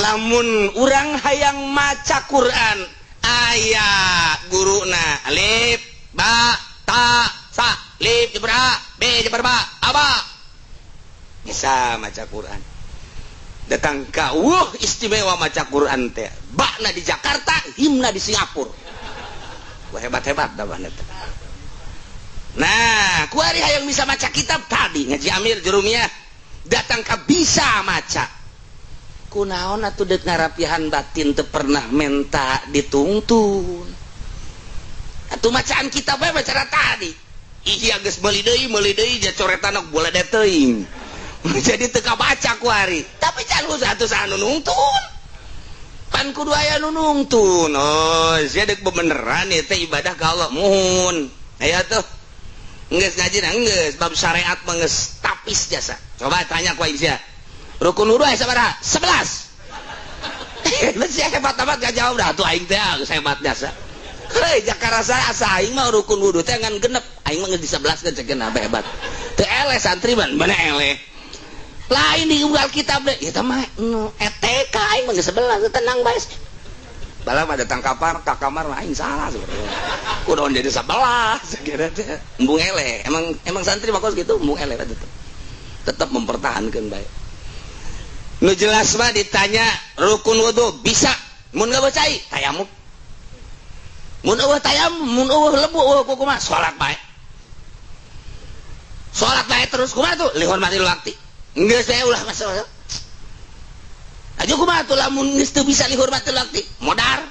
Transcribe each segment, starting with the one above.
lamun urang hayang maca Quran aya guruna alif ba ta sa lif jebra be jebar ba aba bisa maca Quran datang ka istimewa maca Quran teh bakna di Jakarta himna di Singapura wah hebat-hebat dah banget. Nah kuari hayang bisa maca kitab tadi ngaji Amir Jurumiyah datang ka bisa maca kunaon atuh deuk ngarapihan batin teu pernah menta dituntun atuh macaan kitab we baca tadi iya geus meuli deui ja coretan bola da teuing jadi teu kabaca kuari tapi can atuh sanu nungtun pan kudu aya nu nungtun oh sia deuk bebeneran ieu teh ibadah ka Allah muhun aya tuh geus ngaji geus bab syariat mah geus tapis jasa coba tanya ku aing sia rukun wudu aya sabaraha 11 sia hebat amat gak jawab dah tuh aing teh geus hebat jasa heuh jakarasa asa aing mah rukun wudu teh ngan genep aing mah geus di 11 kan cekeun hebat teu eleh santri mana eleh lain di unggal kitab deh eta mah ETK aing mah geus 11 tenang bae bala mah datang kamar mah aing salah sebenarnya kudu jadi 11 kira teh embung eleh emang santri mah kos gitu embung eleh tetap mempertahankan baik nu jelas mah ditanya rukun wudu bisa mun ngabacai tayamum mun eueuh tayamum mun eueuh lebu eueuh kumaha salat bae terus kumaha tuh lihormatil waktu geus saya ulah masalah aja kumaha tuh lamun geus teu bisa lihormatil waktu modar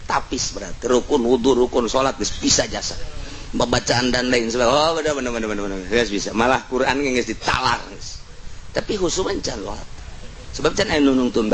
tapis berarti rukun wudu rukun salat geus bisa jasa pembacaan dan lain sebagainya. Oh benar guys bisa malah Quran geus ditalar tapi khusus can sebab can anu nungtun